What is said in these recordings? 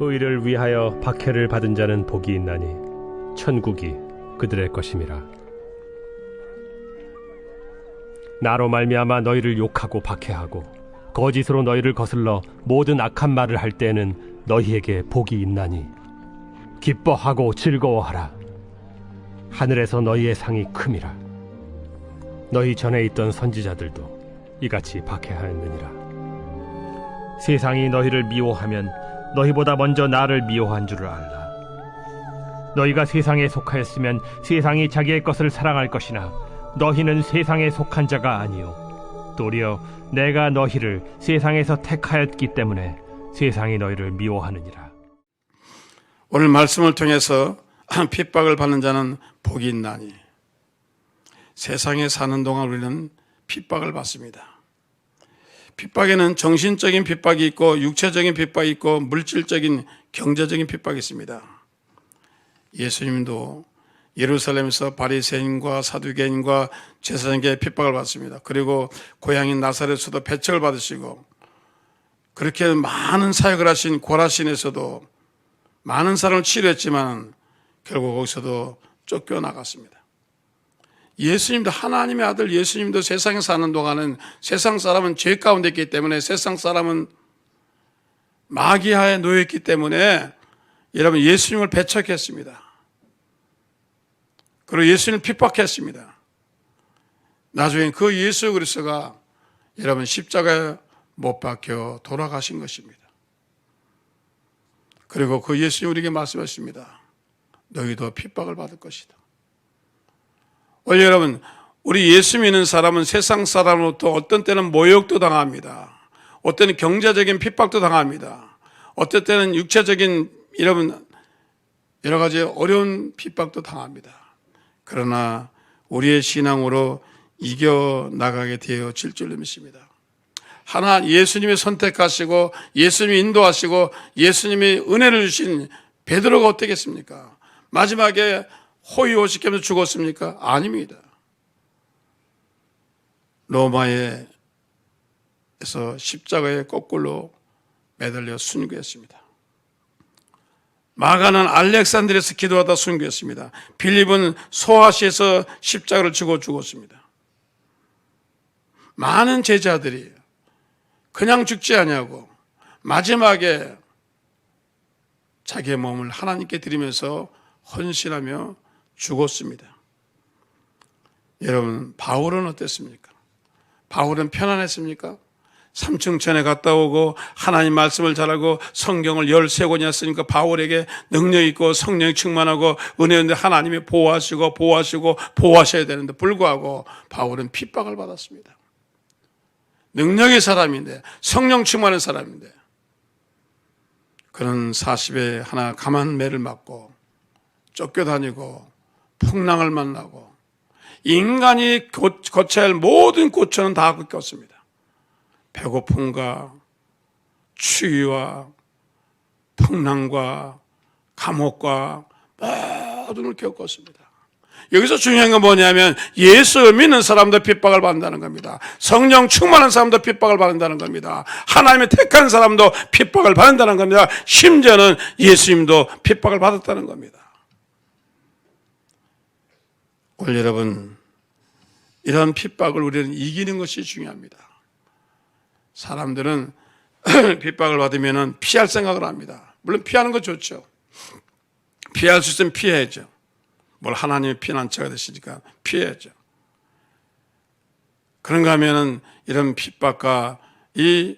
의를 위하여 박해를 받은 자는 복이 있나니 천국이 그들의 것임이라. 나로 말미암아 너희를 욕하고 박해하고 거짓으로 너희를 거슬러 모든 악한 말을 할 때에는 너희에게 복이 있나니 기뻐하고 즐거워하라. 하늘에서 너희의 상이 큼이라. 너희 전에 있던 선지자들도 이같이 박해하였느니라. 세상이 너희를 미워하면 너희보다 먼저 나를 미워한 줄을 알라. 너희가 세상에 속하였으면 세상이 자기의 것을 사랑할 것이나 너희는 세상에 속한 자가 아니요 도리어 내가 너희를 세상에서 택하였기 때문에 세상이 너희를 미워하느니라. 오늘 말씀을 통해서 핍박을 받는 자는 복이 있나니, 세상에 사는 동안 우리는 핍박을 받습니다. 핍박에는 정신적인 핍박이 있고 육체적인 핍박이 있고 물질적인 경제적인 핍박이 있습니다. 예수님도 예루살렘에서 바리새인과 사두개인과 제사장에게 핍박을 받습니다. 그리고 고향인 나사렛에서도 배척을 받으시고, 그렇게 많은 사역을 하신 고라신에서도 많은 사람을 치료했지만 결국 거기서도 쫓겨나갔습니다. 예수님도, 하나님의 아들 예수님도 세상에 사는 동안은 세상 사람은 죄 가운데 있기 때문에, 세상 사람은 마귀하에 놓여있기 때문에 여러분 예수님을 배척했습니다. 그리고 예수님을 핍박했습니다. 나중에 그 예수 그리스도가 여러분 십자가에 못 박혀 돌아가신 것입니다. 그리고 그 예수님 우리에게 말씀하십니다. 너희도 핍박을 받을 것이다. 원래 여러분, 우리 예수 믿는 사람은 세상 사람으로부터 어떤 때는 모욕도 당합니다. 어떤 때는 경제적인 핍박도 당합니다. 어떤 때는 육체적인 여러분 여러 가지 어려운 핍박도 당합니다. 그러나 우리의 신앙으로 이겨나가게 되어질 줄 믿습니다. 하나 예수님이 선택하시고 예수님이 인도하시고 예수님이 은혜를 주신 베드로가 어떻겠습니까? 마지막에 호의호식하면서 죽었습니까? 아닙니다. 로마에서 십자가에 거꾸로 매달려 순교했습니다. 마가는 알렉산드리아에서 기도하다 순교했습니다. 빌립은 소아시에서 십자가를 지고 죽었습니다. 많은 제자들이 그냥 죽지 아니하고 마지막에 자기의 몸을 하나님께 드리면서 헌신하며 죽었습니다. 여러분, 바울은 어땠습니까? 바울은 편안했습니까? 삼층천에 갔다 오고 하나님 말씀을 잘하고 성경을 13권이나 쓰니까 바울에게 능력 있고 성령이 충만하고 은혜인데 하나님이 보호하시고 보호하셔야 되는데 불구하고 바울은 핍박을 받았습니다. 능력의 사람인데, 성령 충만한 사람인데, 그는 40에 하나 감한 매를 맞고 쫓겨다니고 풍랑을 만나고 인간이 거쳐야 할 모든 고초는 다 겪었습니다. 배고픔과 추위와 풍랑과 감옥과 모든 걸 겪었습니다. 여기서 중요한 건 뭐냐면 예수 믿는 사람도 핍박을 받는다는 겁니다. 성령 충만한 사람도 핍박을 받는다는 겁니다. 하나님의 택한 사람도 핍박을 받는다는 겁니다. 심지어는 예수님도 핍박을 받았다는 겁니다. 오늘 여러분, 이런 핍박을 우리는 이기는 것이 중요합니다. 사람들은 핍박을 받으면 피할 생각을 합니다. 물론 피하는 거 좋죠. 피할 수 있으면 피해야죠. 뭘 하나님의 피난처가 되시니까 피해야죠. 그런가 하면은 이런 핍박과 이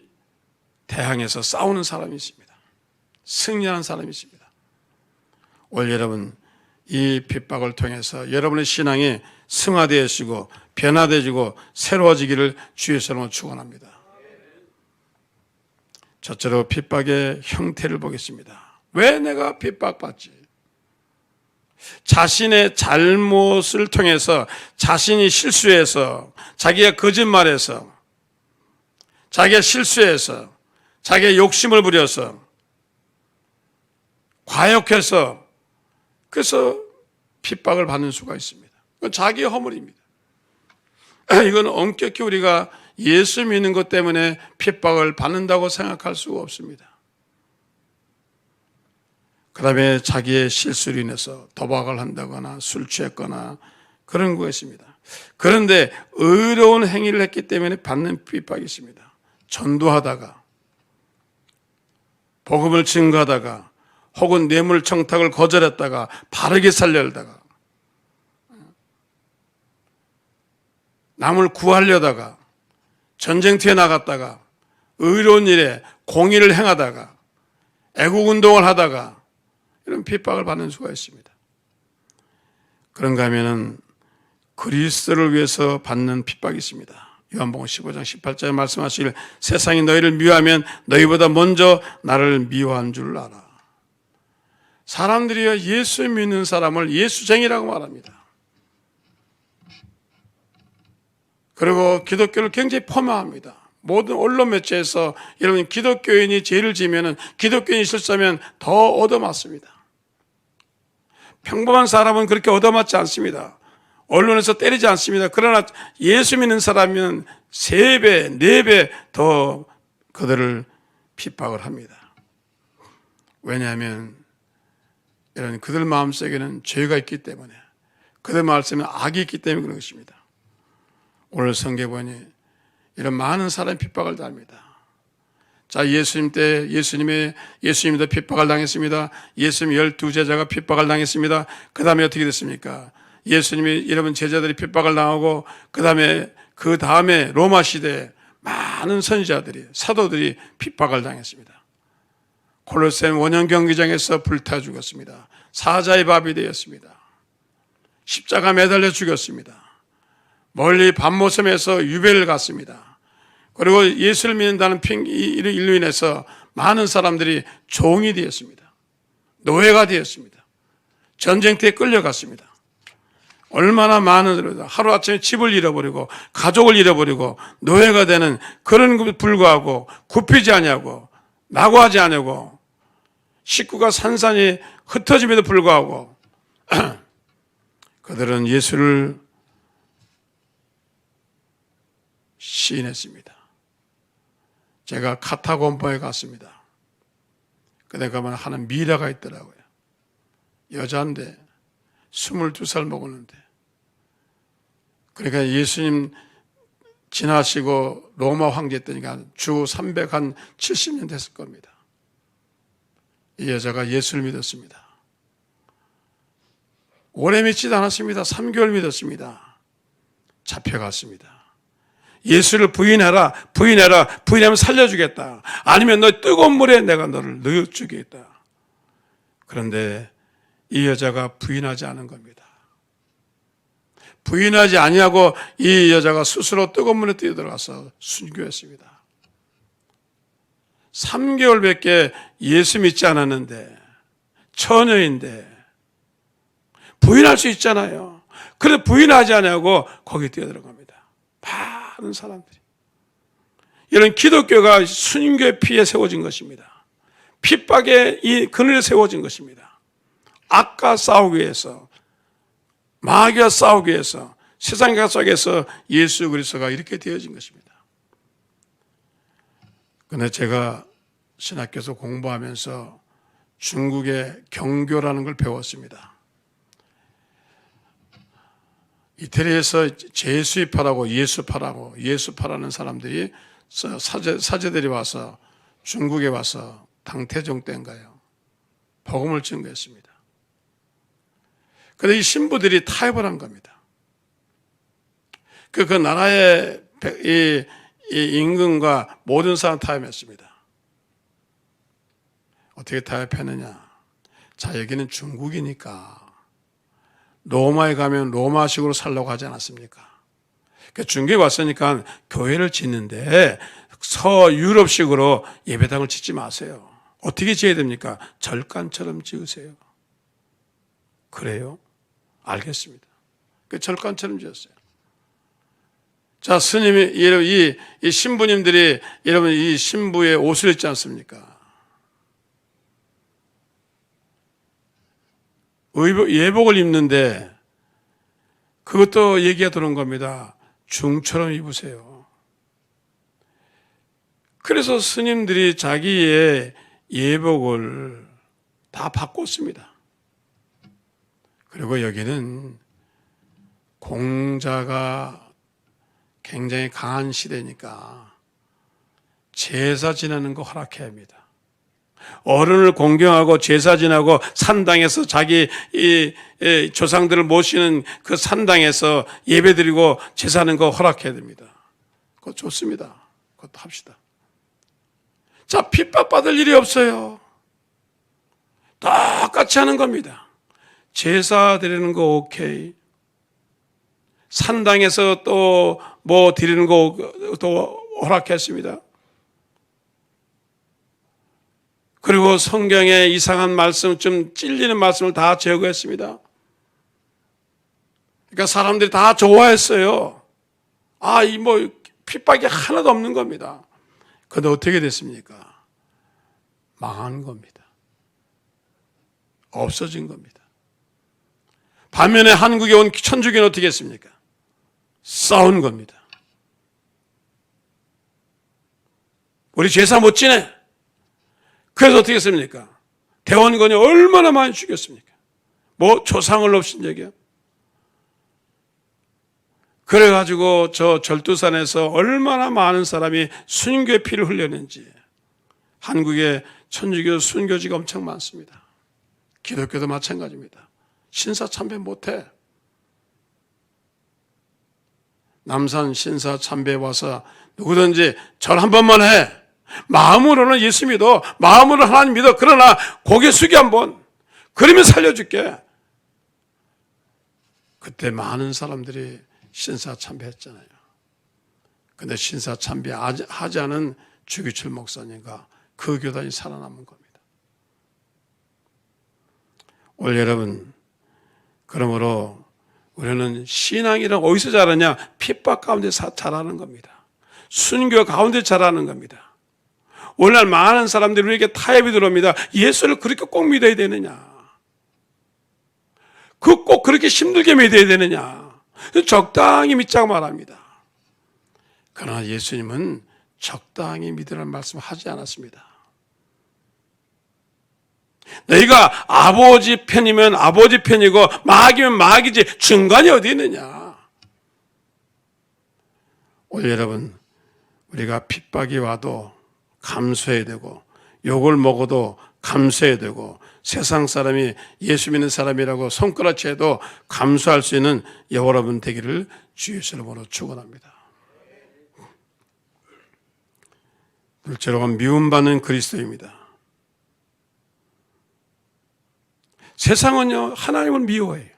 대항에서 싸우는 사람이 있습니다. 승리하는 사람이 있습니다. 오늘 여러분, 이 핍박을 통해서 여러분의 신앙이 승화되어지고 변화되어지고 새로워지기를 주의 이름으로 축원합니다. 첫째로 핍박의 형태를 보겠습니다. 왜 내가 핍박받지? 자신의 잘못을 통해서, 자신이 실수해서, 자기가 거짓말해서, 자기가 실수해서, 자기의 욕심을 부려서, 과욕해서, 그래서 핍박을 받는 수가 있습니다. 그건 자기의 허물입니다. 이건 엄격히 우리가 예수 믿는 것 때문에 핍박을 받는다고 생각할 수가 없습니다. 그 다음에 자기의 실수로 인해서 도박을 한다거나 술 취했거나 그런 것입니다. 그런데 의로운 행위를 했기 때문에 받는 핍박이 있습니다. 전도하다가, 복음을 증거하다가, 혹은 뇌물 청탁을 거절했다가, 바르게 살려다가, 남을 구하려다가, 전쟁터에 나갔다가, 의로운 일에 공의를 행하다가, 애국운동을 하다가 이런 핍박을 받는 수가 있습니다. 그런가 하면은 그리스도를 위해서 받는 핍박이 있습니다. 요한복음 15장 18절에 말씀하시길 세상이 너희를 미워하면 너희보다 먼저 나를 미워한 줄 알아. 사람들이 예수 믿는 사람을 예수쟁이라고 말합니다. 그리고 기독교를 굉장히 폄하합니다. 모든 언론 매체에서 여러분 기독교인이 죄를 지으면 기독교인이 실수하면 더 얻어맞습니다. 평범한 사람은 그렇게 얻어맞지 않습니다. 언론에서 때리지 않습니다. 그러나 예수 믿는 사람은 3배, 4배 더 그들을 핍박을 합니다. 왜냐하면 이런 그들 마음속에는 죄가 있기 때문에, 그들 마음속에는 악이 있기 때문에 그런 것입니다. 오늘 성경에 보니 이런 많은 사람이 핍박을 당합니다. 자, 예수님 때 예수님도 핍박을 당했습니다. 예수님 12제자가 핍박을 당했습니다. 그 다음에 어떻게 됐습니까? 예수님이 여러분 제자들이 핍박을 당하고 그 다음에 로마 시대에 많은 선지자들이, 사도들이 핍박을 당했습니다. 콜로세움 원형 경기장에서 불타 죽었습니다. 사자의 밥이 되었습니다. 십자가 매달려 죽였습니다. 멀리 밤모섬에서 유배를 갔습니다. 그리고 예수를 믿는다는 일로 인해서 많은 사람들이 종이 되었습니다. 노예가 되었습니다. 전쟁터에 끌려갔습니다. 얼마나 많은, 하루아침에 집을 잃어버리고 가족을 잃어버리고 노예가 되는 그런 것에 불구하고 굽히지 않냐고, 낙오하지 않냐고, 식구가 산산이 흩어짐에도 불구하고 그들은 예수를 시인했습니다. 제가 카타콤바에 갔습니다. 그때 가면 하는 미라가 있더라고요. 여자인데 22살 먹었는데, 그러니까 예수님 지나시고 로마 황제 때니까 주 370년 됐을 겁니다. 이 여자가 예수를 믿었습니다. 오래 믿지도 않았습니다. 3개월 믿었습니다. 잡혀갔습니다. 예수를 부인하면 살려주겠다. 아니면 너 뜨거운 물에 내가 너를 넣어주겠다. 그런데 이 여자가 부인하지 않은 겁니다. 부인하지 아니하고 이 여자가 스스로 뜨거운 물에 뛰어들어가서 순교했습니다. 3개월밖에 예수 믿지 않았는데, 처녀인데 부인할 수 있잖아요. 그런데 부인하지 않냐고 거기 뛰어들어갑니다. 많은 사람들이. 이런 기독교가 순교의 피에 세워진 것입니다. 핍박의 이 그늘에 세워진 것입니다. 악과 싸우기 위해서, 마귀와 싸우기 위해서, 세상과 속에서 예수 그리스도가 이렇게 되어진 것입니다. 그런데 제가 신학교에서 공부하면서 중국의 경교라는 걸 배웠습니다. 이태리에서 제수파라고 예수파라는 사람들이, 사제들이 와서 중국에 와서 당태종 때인가요? 복음을 증거했습니다. 그런데 이 신부들이 타협을 한 겁니다. 그 나라의 이 임금과 모든 사람 타협했습니다. 어떻게 타협했느냐? 자, 여기는 중국이니까 로마에 가면 로마식으로 살라고 하지 않았습니까? 그러니까 중국에 왔으니까 교회를 짓는데 서유럽식으로 예배당을 짓지 마세요. 어떻게 지어야 됩니까? 절간처럼 지으세요. 그래요? 알겠습니다. 그 절간처럼 지었어요. 자, 스님이, 이 신부님들이, 여러분, 이 신부의 옷을 입지 않습니까? 예복을 입는데, 그것도 얘기가 들어온 겁니다. 중처럼 입으세요. 그래서 스님들이 자기의 예복을 다 바꿨습니다. 그리고 여기는 공자가 굉장히 강한 시대니까 제사 지내는 거 허락해야 합니다. 어른을 공경하고 제사 지내고 산당에서 자기 이 조상들을 모시는 그 산당에서 예배드리고 제사하는 거 허락해야 됩니다. 그거 좋습니다. 그것도 합시다. 자, 핍박받을 일이 없어요. 똑같이 하는 겁니다. 제사 드리는 거 오케이. 산당에서 또 뭐 드리는 거 또 허락했습니다. 그리고 성경에 이상한 말씀, 좀 찔리는 말씀을 다 제거했습니다. 그러니까 사람들이 다 좋아했어요. 이 뭐 핍박이 하나도 없는 겁니다. 그런데 어떻게 됐습니까? 망한 겁니다. 없어진 겁니다. 반면에 한국에 온 천주교는 어떻게 했습니까? 싸운 겁니다. 우리 제사 못 지내. 그래서 어떻게 했습니까? 대원군이 얼마나 많이 죽였습니까? 뭐 조상을 없인 적이요? 그래가지고 저 절두산에서 얼마나 많은 사람이 순교의 피를 흘렸는지. 한국에 천주교 순교지가 엄청 많습니다. 기독교도 마찬가지입니다. 신사참배 못해. 남산 신사참배에 와서 누구든지 절 한 번만 해. 마음으로는 예수 믿어. 마음으로 하나님 믿어. 그러나 고개 숙여 한번. 그러면 살려줄게. 그때 많은 사람들이 신사참배했잖아요. 근데 신사참배 하지 않은 주기철 목사님과 그 교단이 살아남은 겁니다. 오늘 여러분, 그러므로 우리는 신앙이란 어디서 자라냐? 핍박 가운데 자라는 겁니다. 순교 가운데 자라는 겁니다. 오늘날 많은 사람들이 우리에게 타협이 들어옵니다. 예수를 그렇게 꼭 믿어야 되느냐? 꼭 그렇게 힘들게 믿어야 되느냐? 적당히 믿자고 말합니다. 그러나 예수님은 적당히 믿으라는 말씀을 하지 않았습니다. 너희가 아버지 편이면 아버지 편이고 마귀면 마귀지 중간이 어디 있느냐? 오늘 여러분, 우리가 핍박이 와도 감수해야 되고 욕을 먹어도 감수해야 되고 세상 사람이 예수 믿는 사람이라고 손가락질해도 감수할 수 있는 여러분 되기를 주 예수 이름으로 축원합니다. 둘째로 미움받는 그리스도입니다. 세상은요, 하나님을 미워해요.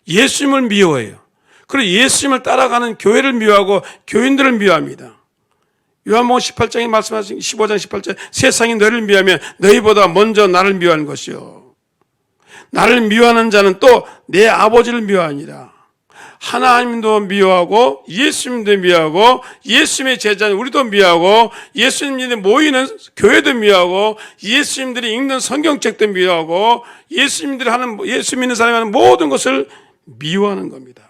예수님을 미워해요. 그리고 예수님을 따라가는 교회를 미워하고 교인들을 미워합니다. 요한복음 18장에 말씀하신 15장 18절 세상이 너를 미워하면 너희보다 먼저 나를 미워하는 것이요. 나를 미워하는 자는 또 내 아버지를 미워하니라. 하나님도 미워하고 예수님도 미워하고 예수님의 제자는 우리도 미워하고 예수님들이 모이는 교회도 미워하고 예수님들이 읽는 성경책도 미워하고 예수님들이 하는 예수 믿는 사람이 하는 모든 것을 미워하는 겁니다.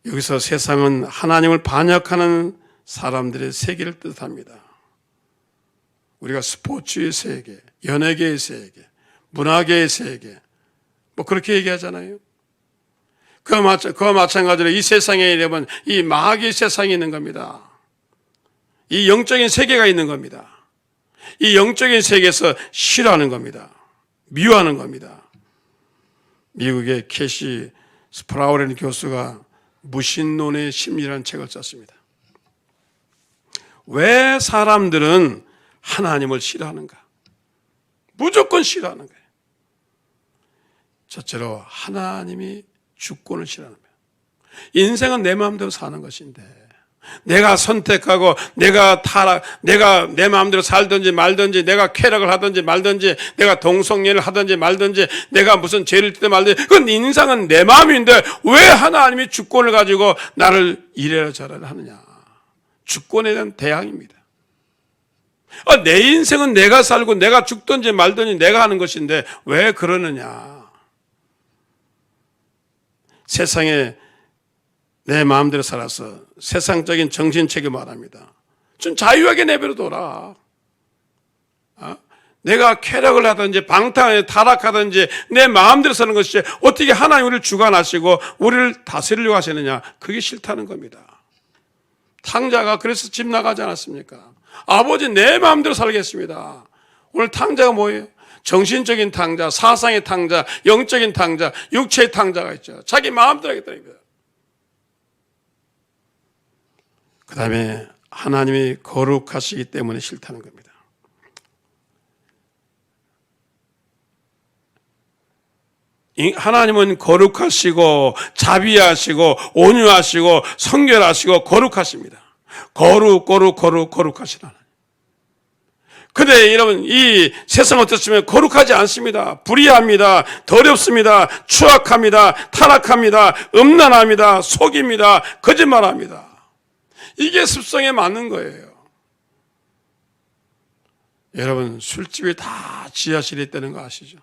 여기서 세상은 하나님을 반역하는 사람들의 세계를 뜻합니다. 우리가 스포츠의 세계, 연예계의 세계, 문화계의 세계 뭐 그렇게 얘기하잖아요. 그와 마찬가지로 이 세상에 이르면 이 마귀의 세상이 있는 겁니다. 이 영적인 세계가 있는 겁니다. 이 영적인 세계에서 싫어하는 겁니다. 미워하는 겁니다. 미국의 캐시 스프라우라는 교수가 무신론의 심리라는 책을 썼습니다. 왜 사람들은 하나님을 싫어하는가? 무조건 싫어하는 거예요. 첫째로 하나님이 주권을 싫어하는 거예요. 인생은 내 마음대로 사는 것인데 내가 선택하고 내가 내 마음대로 살든지 말든지 내가 쾌락을 하든지 말든지 내가 동성애를 하든지 말든지 내가 무슨 죄를 짓든 말든지 그건 인생은 내 마음인데 왜 하나님이 주권을 가지고 나를 이래라 저래라 하느냐. 주권에 대한 대항입니다. 내 인생은 내가 살고 내가 죽든지 말든지 내가 하는 것인데 왜 그러느냐. 세상에 내 마음대로 살아서 세상적인 정신책이 말합니다. 좀 자유하게 내버려둬라. 내가 쾌락을 하든지 방탕에 타락하든지 내 마음대로 사는 것이 어떻게 하나님 우리를 주관하시고 우리를 다스리려고 하시느냐. 그게 싫다는 겁니다. 탕자가 그래서 집 나가지 않았습니까? 아버지 내 마음대로 살겠습니다. 오늘 탕자가 뭐예요? 정신적인 탕자, 사상의 탕자, 영적인 탕자, 육체의 탕자가 있죠. 자기 마음대로 하겠다는 겁니다. 그 다음에 하나님이 거룩하시기 때문에 싫다는 겁니다. 하나님은 거룩하시고 자비하시고 온유하시고 성결하시고 거룩하십니다. 거룩하신 하나님. 근데 여러분 이 세상 어떻습니까? 거룩하지 않습니다. 불의합니다. 더럽습니다. 추악합니다. 타락합니다. 음란합니다. 속입니다. 거짓말합니다. 이게 습성에 맞는 거예요. 여러분 술집이 다 지하실에 있다는 거 아시죠?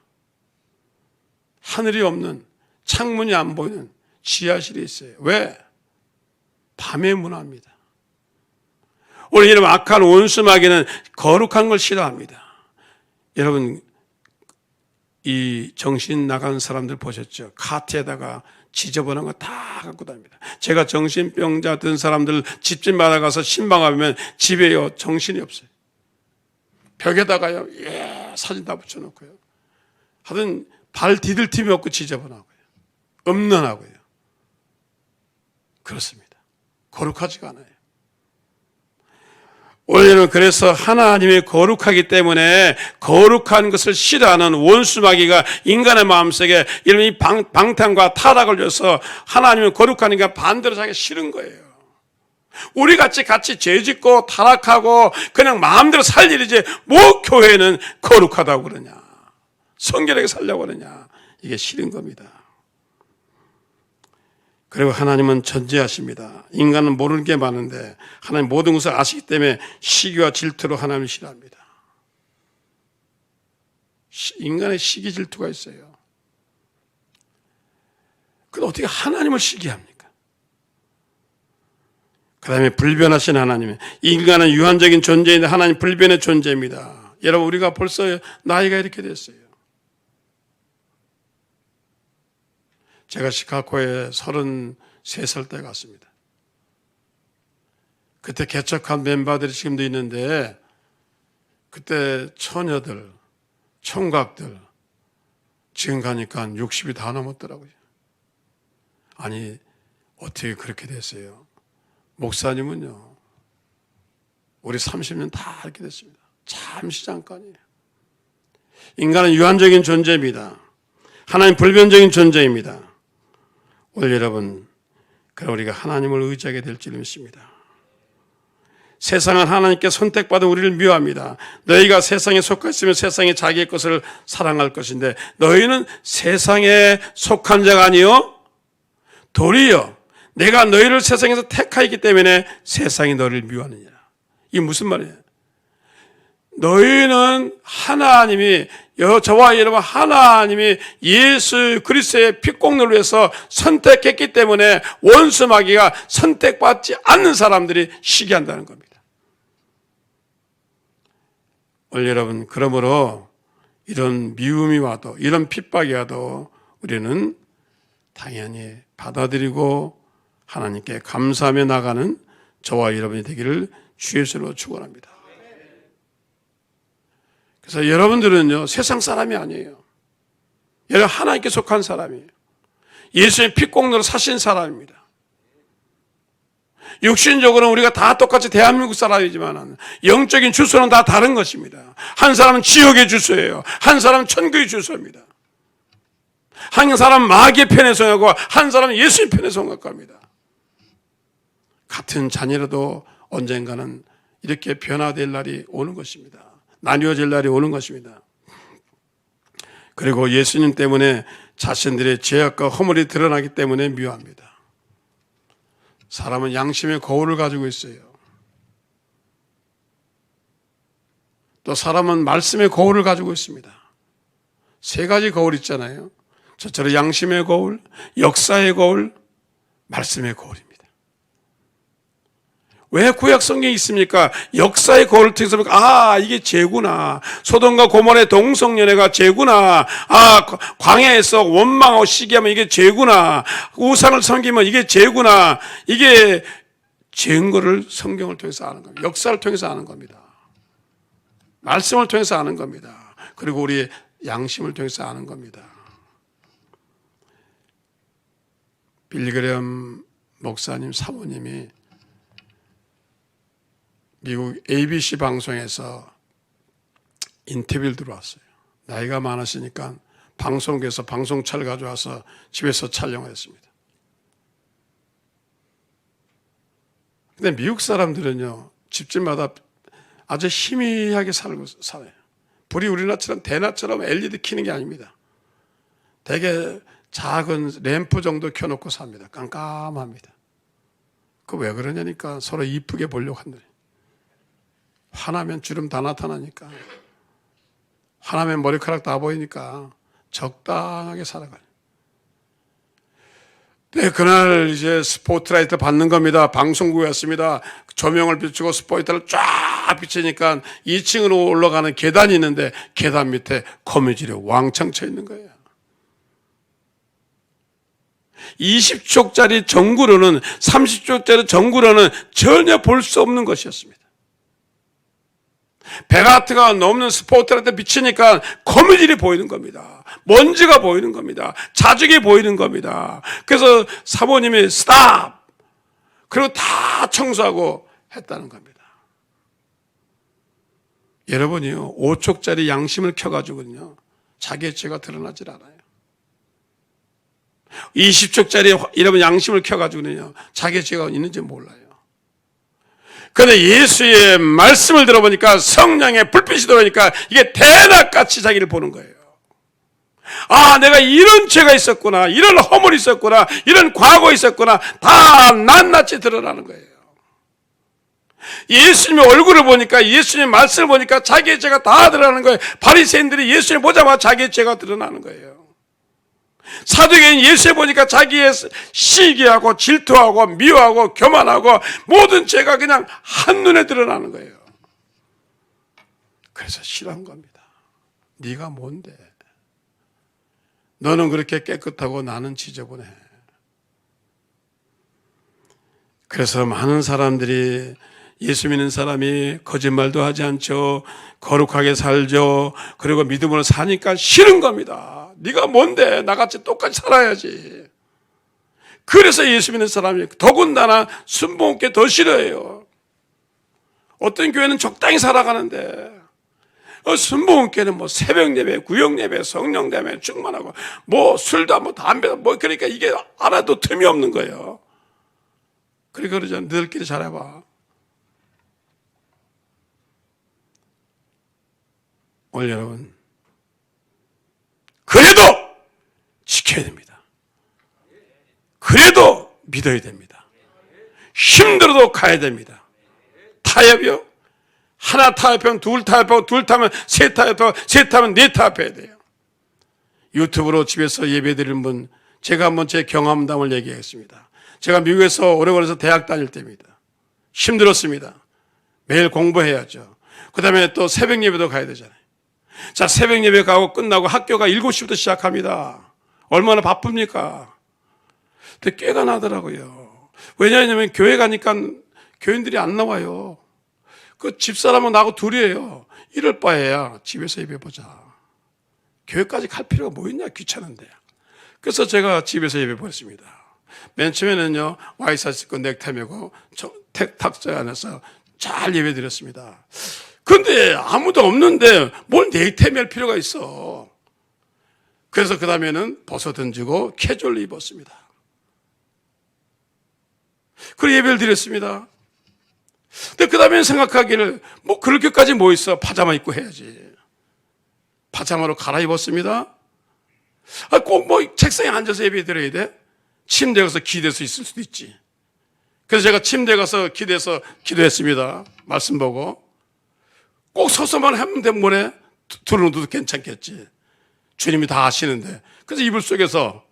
하늘이 없는 창문이 안 보이는 지하실이 있어요. 왜? 밤의 문화입니다. 우리 여러분 악한 원수 마귀는 거룩한 걸 싫어합니다. 여러분 이 정신 나간 사람들 보셨죠? 카트에다가 지저분한 거 다 갖고 다닙니다. 제가 정신병자 든 사람들 집집마다 가서 신방하면 집에요 정신이 없어요. 벽에다가요 사진 다 붙여놓고요. 하여튼 발 디딜 틈이 없고 지저분하고요. 음란하고요. 그렇습니다. 거룩하지가 않아요. 오늘은 그래서 하나님이 거룩하기 때문에 거룩한 것을 싫어하는 원수 마귀가 인간의 마음속에 이런 이 방탕과 타락을 줘서 하나님은 거룩하니까 반대로 자기가 싫은 거예요. 우리 같이 죄짓고 타락하고 그냥 마음대로 살 일이지 뭐 교회는 거룩하다고 그러냐, 성결하게 살려고 그러냐, 이게 싫은 겁니다. 그리고 하나님은 전지하십니다. 인간은 모르는 게 많은데 하나님 모든 것을 아시기 때문에 시기와 질투로 하나님을 싫어합니다. 인간의 시기 질투가 있어요. 그럼 어떻게 하나님을 시기합니까? 그 다음에 불변하신 하나님. 인간은 유한적인 존재인데 하나님 불변의 존재입니다. 여러분 우리가 벌써 나이가 이렇게 됐어요. 제가 시카고에 33살 때 갔습니다. 그때 개척한 멤버들이 지금도 있는데 그때 처녀들, 총각들 지금 가니까 60이 다 넘었더라고요. 아니 어떻게 그렇게 됐어요? 목사님은요 우리 30년 다 이렇게 됐습니다. 잠시 잠깐이에요. 인간은 유한적인 존재입니다. 하나님 불변적인 존재입니다. 오늘 여러분, 그럼 우리가 하나님을 의지하게 될 줄 믿습니다. 세상은 하나님께 선택받은 우리를 미워합니다. 너희가 세상에 속해 있으면 세상이 자기의 것을 사랑할 것인데 너희는 세상에 속한 자가 아니요 도리어 내가 너희를 세상에서 택하였기 때문에 세상이 너희를 미워하느니라. 이게 무슨 말이에요? 너희는 하나님이 저와 여러분 하나님이 예수 그리스도의 피공로를 위해서 선택했기 때문에 원수 마귀가 선택받지 않는 사람들이 시기한다는 겁니다. 오늘 여러분 그러므로 이런 미움이 와도 이런 핍박이 와도 우리는 당연히 받아들이고 하나님께 감사하며 나가는 저와 여러분이 되기를 주의 이름으로 축원합니다. 그래서 여러분들은요 세상 사람이 아니에요. 여러분 하나님께 속한 사람이에요. 예수의 피공로로 사신 사람입니다. 육신적으로는 우리가 다 똑같이 대한민국 사람이지만 영적인 주소는 다 다른 것입니다. 한 사람은 지옥의 주소예요. 한 사람은 천국의 주소입니다. 한 사람은 마귀의 편에 속하고 한 사람은 예수의 편에 속합니다. 같은 자녀라도 언젠가는 이렇게 변화될 날이 오는 것입니다. 나뉘어질 날이 오는 것입니다. 그리고 예수님 때문에 자신들의 죄악과 허물이 드러나기 때문에 미워합니다. 사람은 양심의 거울을 가지고 있어요. 또 사람은 말씀의 거울을 가지고 있습니다. 세 가지 거울 있잖아요. 저처럼 양심의 거울, 역사의 거울, 말씀의 거울입니다. 왜 구약 성경이 있습니까? 역사의 거울을 통해서 이게 죄구나. 소돔과 고모라의 동성연애가 죄구나. 광야에서 원망하고 시기하면 이게 죄구나. 우상을 섬기면 이게 죄구나. 이게 죄인 거를 성경을 통해서 아는 겁니다. 역사를 통해서 아는 겁니다. 말씀을 통해서 아는 겁니다. 그리고 우리의 양심을 통해서 아는 겁니다. 빌리그레엄 목사님 사모님이 미국 ABC 방송에서 인터뷰를 들어왔어요. 나이가 많으시니까 방송국에서 방송차를 가져와서 집에서 촬영을 했습니다. 근데 미국 사람들은요, 집집마다 아주 희미하게 살아요. 불이 우리나라처럼 대낮처럼 LED 켜는 게 아닙니다. 되게 작은 램프 정도 켜놓고 삽니다. 깜깜합니다. 그 왜 그러냐니까 서로 이쁘게 보려고 한다. 화나면 주름 다 나타나니까, 화나면 머리카락 다 보이니까 적당하게 살아가요. 네, 그날 이제 스포트라이트 받는 겁니다. 방송국에 왔습니다. 조명을 비추고 스포트라이트를 쫙 비치니까 2층으로 올라가는 계단이 있는데 계단 밑에 거미줄이 왕창 쳐 있는 거예요. 20쪽짜리 전구로는 30쪽짜리 전구로는 전혀 볼 수 없는 것이었습니다. 100와트가 넘는 스포트라이트 비치니까 거미줄이 보이는 겁니다. 먼지가 보이는 겁니다. 자죽이 보이는 겁니다. 그래서 사모님이 스탑! 그리고 다 청소하고 했다는 겁니다. 여러분이요, 5쪽짜리 양심을 켜가지고는요, 자기의 죄가 드러나질 않아요. 20쪽짜리 이런 양심을 켜가지고는요, 자기의 죄가 있는지 몰라요. 그런데 예수의 말씀을 들어보니까, 성령의 불빛이 들어오니까 이게 대낮같이 자기를 보는 거예요. 내가 이런 죄가 있었구나, 이런 허물이 있었구나, 이런 과거 있었구나, 다 낱낱이 드러나는 거예요. 예수님의 얼굴을 보니까, 예수님의 말씀을 보니까 자기의 죄가 다 드러나는 거예요. 바리새인들이 예수님 보자마자 자기의 죄가 드러나는 거예요. 사도계인 예수를 보니까 자기의 시기하고 질투하고 미워하고 교만하고 모든 죄가 그냥 한눈에 드러나는 거예요. 그래서 싫어한 겁니다. 네가 뭔데? 너는 그렇게 깨끗하고 나는 지저분해. 그래서 많은 사람들이, 예수 믿는 사람이 거짓말도 하지 않죠, 거룩하게 살죠, 그리고 믿음으로 사니까 싫은 겁니다. 네가 뭔데? 나같이 똑같이 살아야지. 그래서 예수 믿는 사람이 더군다나 순복음께 더 싫어해요. 어떤 교회는 적당히 살아가는데, 순복음께는 뭐 새벽 예배, 구역 예배, 성령 예배 충만하고 뭐 술도 뭐 담배도 뭐, 그러니까 이게 알아도 틈이 없는 거예요. 그러니까 그러죠. 너희들끼리 잘해봐. 오늘 여러분, 그래도 지켜야 됩니다. 그래도 믿어야 됩니다. 힘들어도 가야 됩니다. 타협이요? 하나 타협하면 둘 타협하고, 둘 타면 세 타협하고, 세 타면 네 타협해야 돼요. 유튜브로 집에서 예배 드리는 분, 제가 한번 제 경험담을 얘기하겠습니다. 제가 미국에서 오레곤에서 대학 다닐 때입니다. 힘들었습니다. 매일 공부해야죠. 그 다음에 또 새벽 예배도 가야 되잖아요. 자, 새벽 예배 가고 끝나고 학교가 7시부터 시작합니다. 얼마나 바쁩니까? 근데 꾀가 나더라고요. 왜냐하면 교회 가니까 교인들이 안 나와요. 그 집사람은 나하고 둘이에요. 이럴 바에야 집에서 예배 보자. 교회까지 갈 필요가 뭐 있냐, 귀찮은데. 그래서 제가 집에서 예배 보냈습니다. 맨 처음에는요, 와이셔츠 입고 넥타이 메고 탁자 안에서 잘 예배 드렸습니다. 근데 아무도 없는데 뭘 넥타이 맬 필요가 있어. 그래서 그 다음에는 벗어 던지고 캐주얼로 입었습니다. 그리고 예배를 드렸습니다. 근데 그 다음에 생각하기를, 뭐 그렇게까지 뭐 있어, 파자마 입고 해야지. 파자마로 갈아입었습니다. 꼭 뭐 책상에 앉아서 예배 드려야 돼? 침대에 가서 기대서 있을 수도 있지. 그래서 제가 침대에 가서 기대서 기도했습니다. 말씀 보고. 꼭 서서만 하면 되면 뭐래? 들어놓어도 괜찮겠지. 주님이 다 아시는데. 그래서 이불 속에서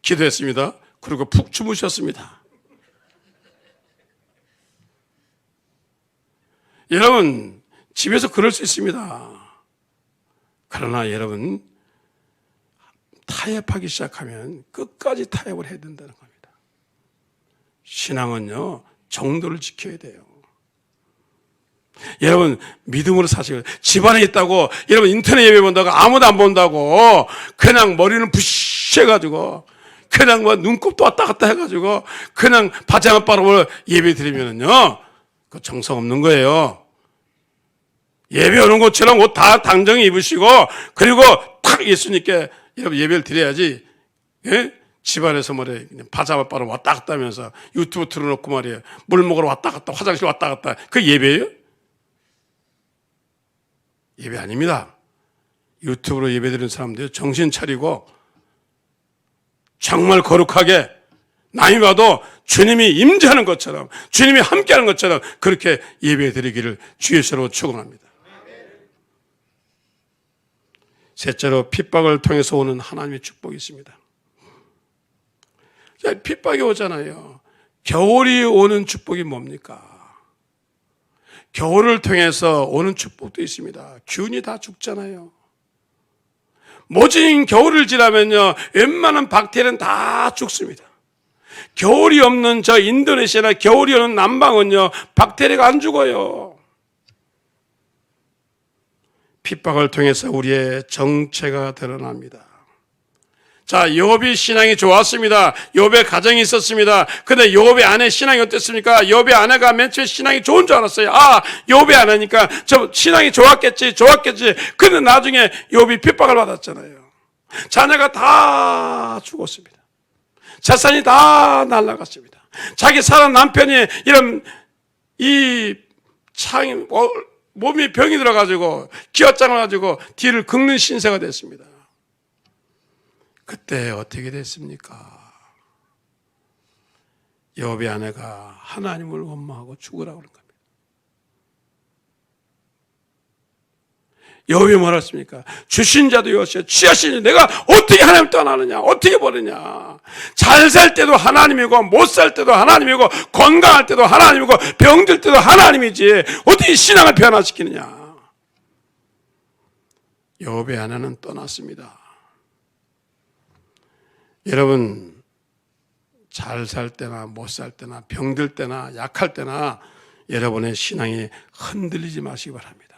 기도했습니다. 그리고 푹 주무셨습니다. 여러분, 집에서 그럴 수 있습니다. 그러나 여러분, 타협하기 시작하면 끝까지 타협을 해야 된다는 겁니다. 신앙은요, 정도를 지켜야 돼요. 여러분, 믿음으로 사시고, 집안에 있다고, 여러분 인터넷 예배 본다고 아무도 안 본다고, 그냥 머리는 부시해가지고, 그냥 뭐 눈곱도 왔다 갔다 해가지고, 그냥 바지만 빨아보고 예배 드리면은요, 그 정성 없는 거예요. 예배 오는 것처럼 옷 다 당정히 입으시고, 그리고 탁 예수님께 여러분 예배를 드려야지, 예? 집안에서 말이에요. 바자마 빨아 왔다 갔다 하면서 유튜브 틀어놓고 말이에요. 물 먹으러 왔다 갔다, 화장실 왔다 갔다. 그 예배예요? 예배 아닙니다. 유튜브로 예배 드리는 사람들 정신 차리고 정말 거룩하게 남이 봐도 주님이 임재하는 것처럼, 주님이 함께하는 것처럼 그렇게 예배 드리기를 주의 이름으로 축원합니다. 셋째로, 핍박을 통해서 오는 하나님의 축복이 있습니다. 핍박이 오잖아요. 겨울이 오는 축복이 뭡니까? 겨울을 통해서 오는 축복도 있습니다. 균이 다 죽잖아요. 모진 겨울을 지나면요, 웬만한 박테리아는 다 죽습니다. 겨울이 없는 저 인도네시아나 겨울이 오는 남방은요, 박테리아가 안 죽어요. 핍박을 통해서 우리의 정체가 드러납니다. 자, 욥이 신앙이 좋았습니다. 욥의 가정이 있었습니다. 근데 욥의 아내 신앙이 어땠습니까? 욥의 아내가 맨 처음에 신앙이 좋은 줄 알았어요. 아, 욥의 아내니까 저 신앙이 좋았겠지. 근데 나중에 욥이 핍박을 받았잖아요. 자녀가 다 죽었습니다. 재산이 다 날아갔습니다. 자기 사는 남편이 이런 몸이 병이 들어가지고 기어장을 가지고 뒤를 긁는 신세가 됐습니다. 그때 어떻게 됐습니까? 욥의 아내가 하나님을 원망하고 죽으라고 그런 겁니다. 욥이 뭐라 했습니까? 주신 자도 여호와시요 취하신 자 내가 어떻게 하나님을 떠나느냐, 어떻게 버리냐. 잘 살 때도 하나님이고 못 살 때도 하나님이고 건강할 때도 하나님이고 병들 때도 하나님이지 어떻게 신앙을 변화시키느냐. 욥의 아내는 떠났습니다. 여러분, 잘 살 때나 못 살 때나 병들 때나 약할 때나 여러분의 신앙이 흔들리지 마시기 바랍니다.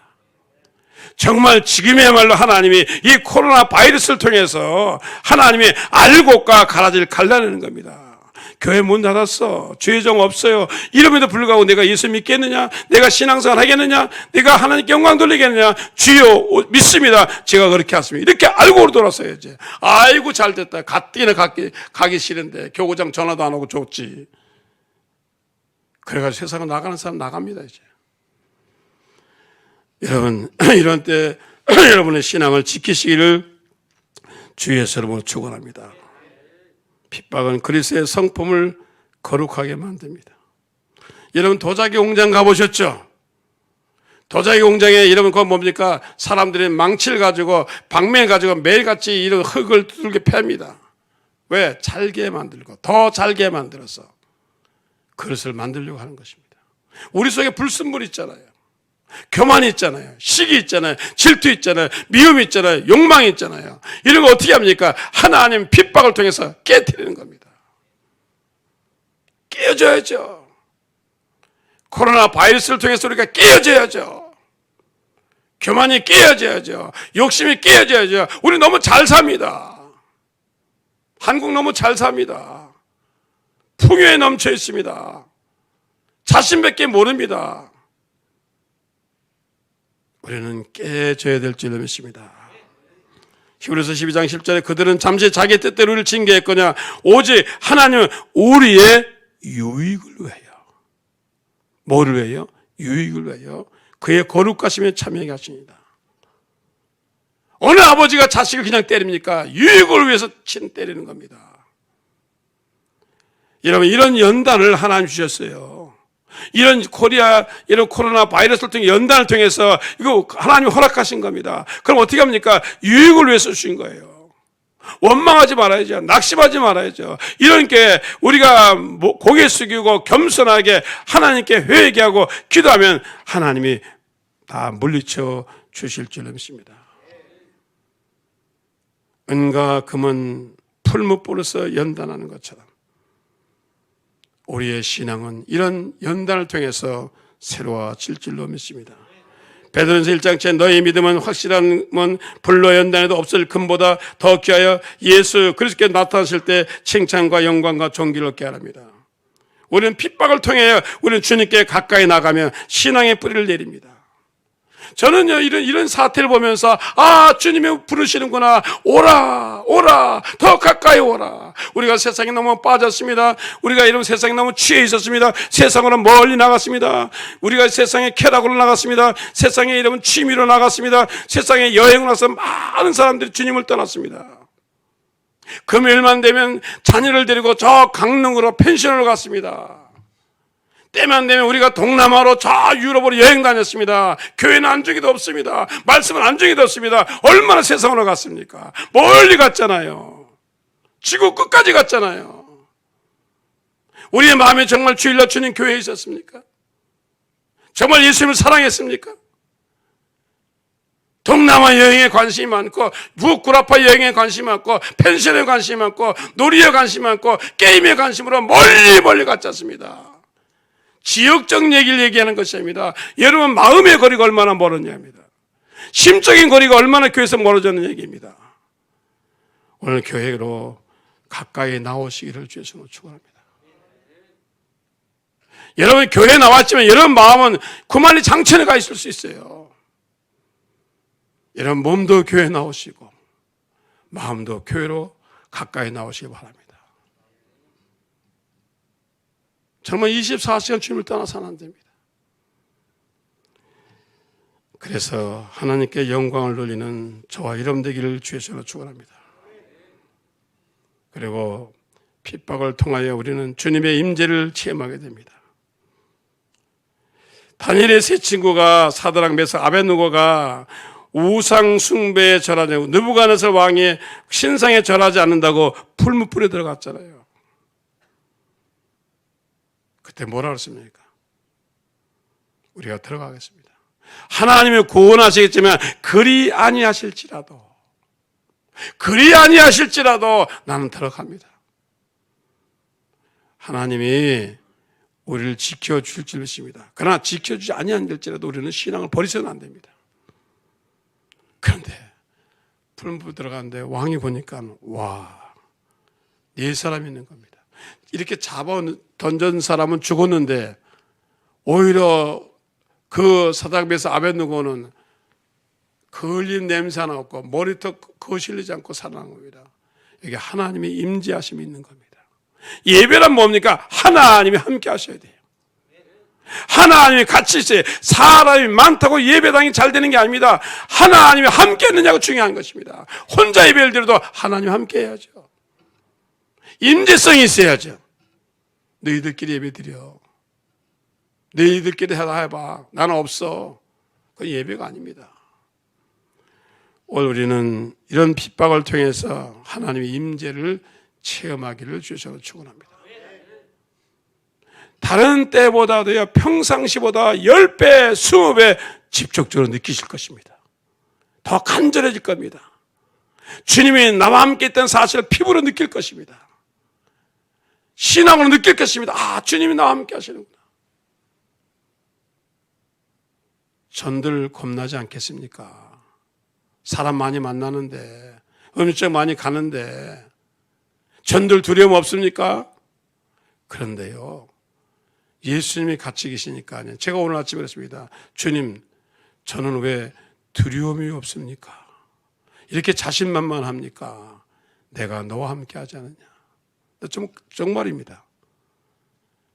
정말 지금이야말로 하나님이 이 코로나 바이러스를 통해서 하나님이 알곡과 가라지를 갈라내는 겁니다. 교회 문 닫았어. 주의정 없어요. 이름에도 불구하고 내가 예수 믿겠느냐? 내가 신앙생활 하겠느냐? 내가 하나님께 영광 돌리겠느냐? 주여 믿습니다. 제가 그렇게 했습니다. 이렇게 알고 돌아서야지. 아이고 잘됐다. 가뜩이나 가기 싫은데 교구장 전화도 안 오고 좋지. 그래가지고 세상에 나가는 사람 나갑니다 이제. 여러분, 이런 때 여러분의 신앙을 지키시기를 주의 이름으로 축원합니다. 핍박은 그리스도의 성품을 거룩하게 만듭니다. 여러분, 도자기 공장 가보셨죠? 도자기 공장에 여러분 그건 뭡니까? 사람들이 망치를 가지고 방맹 가지고 매일같이 이런 흙을 두들겨 팹니다. 왜? 잘게 만들고 더 잘게 만들어서 그릇을 만들려고 하는 것입니다. 우리 속에 불순물이 있잖아요. 교만이 있잖아요. 시기 있잖아요. 질투 있잖아요. 미움이 있잖아요. 욕망이 있잖아요. 이런 거 어떻게 합니까? 하나님 핍박을 통해서 깨트리는 겁니다. 깨어져야죠. 코로나 바이러스를 통해서 우리가 깨어져야죠. 교만이 깨어져야죠. 욕심이 깨어져야죠. 우리 너무 잘 삽니다. 한국 너무 잘 삽니다. 풍요에 넘쳐 있습니다. 자신밖에 모릅니다. 우리는 깨져야 될 줄로 믿습니다. 히브리서 12장 10절에 그들은 잠시 자기의 뜻대로 우리를 징계했거냐 오직 하나님은 우리의 유익을 위하여. 뭐를 위하여? 유익을 위하여 그의 거룩하심에 참여하게 하십니다. 어느 아버지가 자식을 그냥 때립니까? 유익을 위해서 때리는 겁니다. 여러분, 이런 연단을 하나님 주셨어요. 이런 코로나 바이러스를 통해 연단을 통해서 이거 하나님이 허락하신 겁니다. 그럼 어떻게 합니까? 유익을 위해서 주신 거예요. 원망하지 말아야죠. 낙심하지 말아야죠. 이렇게 우리가 고개 숙이고 겸손하게 하나님께 회개하고 기도하면 하나님이 다 물리쳐 주실 줄로 믿습니다. 은과 금은 풀무불에서 연단하는 것처럼 우리의 신앙은 이런 연단을 통해서 새로워질 줄로 믿습니다. 베드로전서 1장 너희 믿음은 확실함은 불로 연단해도 없을 금보다 더 귀하여 예수 그리스도께 나타나실 때 칭찬과 영광과 존귀를 얻게 하랍니다. 우리는 핍박을 통해 우리는 주님께 가까이 나가며 신앙의 뿌리를 내립니다. 저는요, 이런 사태를 보면서, 주님이 부르시는구나. 오라, 오라, 더 가까이 오라. 우리가 세상에 너무 빠졌습니다. 우리가 이런 세상에 너무 취해 있었습니다. 세상으로 멀리 나갔습니다. 우리가 세상에 쾌락으로 나갔습니다. 세상에 이런 취미로 나갔습니다. 세상에 여행을 와서 많은 사람들이 주님을 떠났습니다. 금요일만 되면 자녀를 데리고 저 강릉으로 펜션을 갔습니다. 때만 되면 우리가 동남아로 저 유럽으로 여행 다녔습니다. 교회는 안정이도 없습니다. 말씀은 안정이도 없습니다. 얼마나 세상으로 갔습니까? 멀리 갔잖아요. 지구 끝까지 갔잖아요. 우리의 마음에 정말 주일날 주님 교회에 있었습니까? 정말 예수님을 사랑했습니까? 동남아 여행에 관심이 많고 북구라파 여행에 관심이 많고 펜션에 관심이 많고 놀이에 관심이 많고 게임에 관심으로 멀리 갔지 않습니다. 지역적 얘기를 얘기하는 것이 아닙니다. 여러분 마음의 거리가 얼마나 멀었냐입니다. 심적인 거리가 얼마나 교회에서 멀어졌는 얘기입니다. 오늘 교회로 가까이 나오시기를 주에서 축원합니다. 여러분 교회에 나왔지만 여러분 마음은 구만리 장천에 가 있을 수 있어요. 여러분 몸도 교회에 나오시고 마음도 교회로 가까이 나오시기 바랍니다. 정말 24시간 주님을 떠나서는 안 됩니다. 그래서 하나님께 영광을 돌리는 저와 여러분 되기를 주의 손으로 축원합니다. 그리고 핍박을 통하여 우리는 주님의 임재를 체험하게 됩니다. 다니엘의 세 친구가 사드락 메삭 아벳느고가 우상 숭배에 절하지 않고 느부갓네살 왕의 신상에 절하지 않는다고 풀무불에 들어갔잖아요. 그때 뭐라 그랬습니까? 우리가 들어가겠습니다. 하나님이 구원하시겠지만 그리 아니하실지라도 나는 들어갑니다. 하나님이 우리를 지켜줄 줄 믿습니다. 그러나 지켜주지 아니할지라도 우리는 신앙을 버리서는 안 됩니다. 그런데 풀무불 들어가는데 왕이 보니까 네 사람이 있는 겁니다. 이렇게 잡아 던진 사람은 죽었는데 오히려 그 사드락 메삭 아벳느고는 걸린 냄새 하나 없고 머리도 거슬리지 않고 살아난 겁니다. 이게 하나님의 임재하심이 있는 겁니다. 예배란 뭡니까? 하나님이 함께 하셔야 돼요. 하나님이 같이 있어요. 사람이 많다고 예배당이 잘 되는 게 아닙니다. 하나님이 함께 했느냐가 중요한 것입니다. 혼자 예배를 드려도 하나님이 함께 해야죠. 임재성이 있어야죠. 너희들끼리 예배 드려. 너희들끼리 해봐. 나는 없어. 그건 예배가 아닙니다. 오늘 우리는 이런 핍박을 통해서 하나님의 임재를 체험하기를 주셔서 축원합니다. 다른 때보다도요, 평상시보다 10배, 20배 집중적으로 느끼실 것입니다. 더 간절해질 겁니다. 주님이 나와 함께 있다는 사실을 피부로 느낄 것입니다. 신앙으로 느낄 것입니다. 주님이 나와 함께 하시는구나. 전들 겁나지 않겠습니까? 사람 많이 만나는데, 음식 많이 가는데, 전들 두려움 없습니까? 그런데요, 예수님이 같이 계시니까, 제가 오늘 아침에 그랬습니다. 주님, 저는 왜 두려움이 없습니까? 이렇게 자신만만합니까? 내가 너와 함께 하지 않느냐? 정말입니다.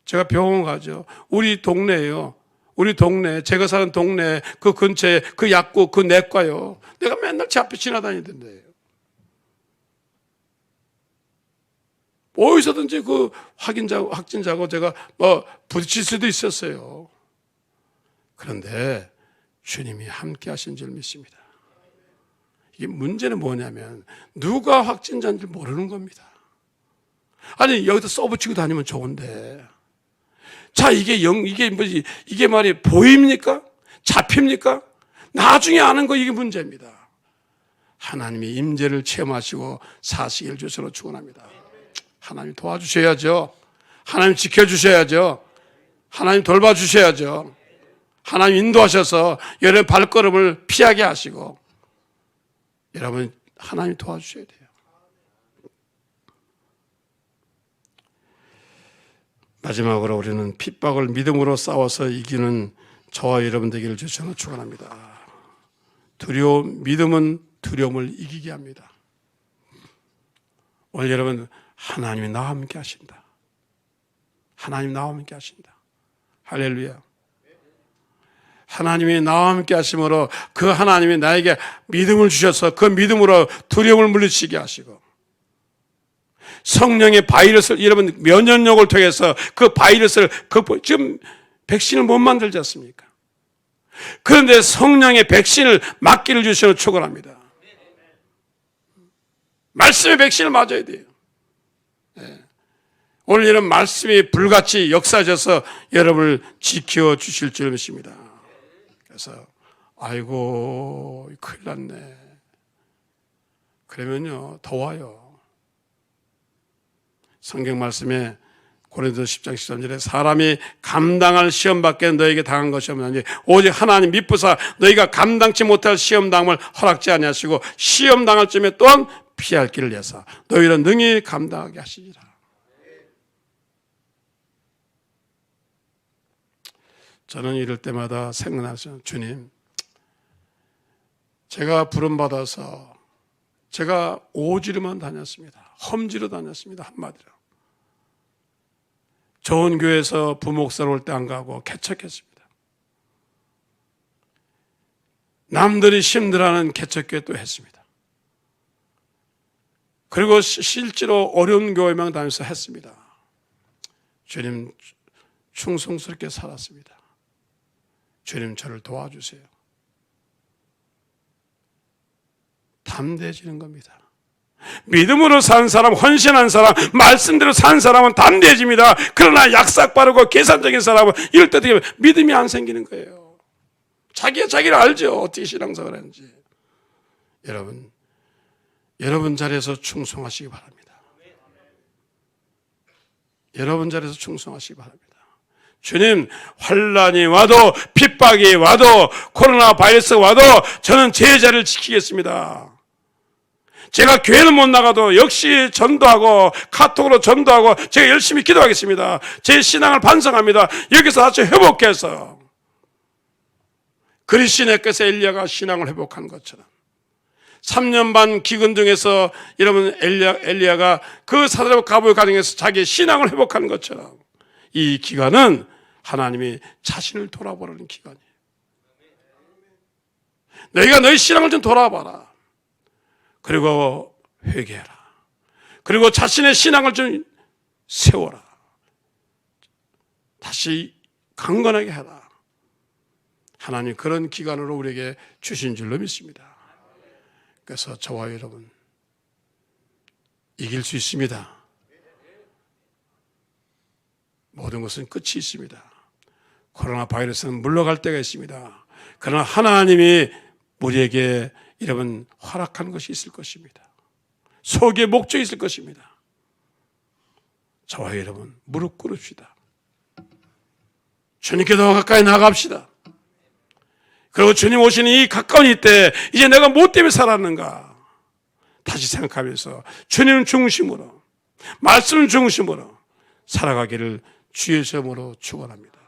제가 병원 가죠. 우리 동네에요. 우리 동네, 제가 사는 동네 그 근처에 그 약국, 그 내과요. 내가 맨날 제 앞에 지나다니던데요. 어디서든지 그 확진자고 제가 부딪힐 수도 있었어요. 그런데 주님이 함께 하신 줄 믿습니다. 이게 문제는 뭐냐면 누가 확진자인지 모르는 겁니다. 아니 여기다 써붙이고 다니면 좋은데, 자 이게 뭐지? 이게 말이 보입니까? 잡힙니까? 나중에 아는 거, 이게 문제입니다. 하나님이 임재를 체험하시고 사시기를 주셔서 축원합니다. 하나님 도와주셔야죠. 하나님 지켜주셔야죠. 하나님 돌봐주셔야죠. 하나님 인도하셔서 여러분 발걸음을 피하게 하시고, 여러분 하나님 도와주셔야 돼요. 마지막으로 우리는 핍박을 믿음으로 싸워서 이기는 저와 여러분 되기를 주셔서 축원합니다. 믿음은 두려움을 이기게 합니다. 오늘 여러분, 하나님이 나와 함께 하신다. 하나님 나와 함께 하신다. 할렐루야. 하나님이 나와 함께 하심으로 그 하나님이 나에게 믿음을 주셔서 그 믿음으로 두려움을 물리치게 하시고, 성령의 바이러스를, 여러분 면역력을 통해서 그 바이러스를 지금 백신을 못 만들지 않습니까? 그런데 성령의 백신을 맞기를 주시는 축원합니다. 말씀의 백신을 맞아야 돼요. 오늘 이런 말씀이 불같이 역사하셔서 여러분을 지켜주실 줄 믿습니다. 그래서 아이고 큰일 났네, 그러면요 더워요. 성경 말씀에 고린도서 10장 13절에 사람이 감당할 시험 밖에 너에게 당한 것이 없나니 오직 하나님 미쁘사 너희가 감당치 못할 시험 당함을 허락지 아니하시고 시험 당할 쯤에 또한 피할 길을 내사 너희는 능히 감당하게 하시리라. 저는 이럴 때마다 생각나서, 주님, 제가 부름받아서 제가 오지로만 다녔습니다. 험지로 다녔습니다. 한마디로. 좋은 교회에서 부목사로 올 때 안 가고 개척했습니다. 남들이 힘들어하는 개척교회 또 했습니다. 그리고 실제로 어려운 교회만 다니면서 했습니다. 주님, 충성스럽게 살았습니다. 주님, 저를 도와주세요. 담대해지는 겁니다. 믿음으로 산 사람, 헌신한 사람, 말씀대로 산 사람은 담대해집니다. 그러나 약삭 빠르고 계산적인 사람은 이럴 때 되게 믿음이 안 생기는 거예요. 자기가 자기를 알죠. 어떻게 신앙생활을 하는지. 여러분 자리에서 충성하시기 바랍니다. 여러분 자리에서 충성하시기 바랍니다. 주님, 환란이 와도 핍박이 와도 코로나 바이러스가 와도 저는 제 자리를 지키겠습니다. 제가 교회는 못 나가도 역시 전도하고 카톡으로 전도하고 제가 열심히 기도하겠습니다. 제 신앙을 반성합니다. 여기서 다시 회복해서 그리스도께서 엘리야가 신앙을 회복한 것처럼 3년 반 기근 중에서 여러분 엘리야가 그 사드락과 가보의 가정에서 자기의 신앙을 회복한 것처럼 이 기간은 하나님이 자신을 돌아보라는 기간이에요. 너희가 너희 신앙을 좀 돌아봐라. 그리고 회개해라. 그리고 자신의 신앙을 좀 세워라. 다시 강건하게 해라. 하나님 그런 기간으로 우리에게 주신 줄로 믿습니다. 그래서 저와 여러분 이길 수 있습니다. 모든 것은 끝이 있습니다. 코로나 바이러스는 물러갈 때가 있습니다. 그러나 하나님이 우리에게 여러분 허락한 것이 있을 것입니다. 속에 목적이 있을 것입니다. 저와 여러분 무릎 꿇읍시다. 주님께 더 가까이 나갑시다. 그리고 주님 오시는 이 가까운 이때 이제 내가 뭐 때문에 살았는가 다시 생각하면서 주님 중심으로 말씀 중심으로 살아가기를 주의 이름으로 축원합니다.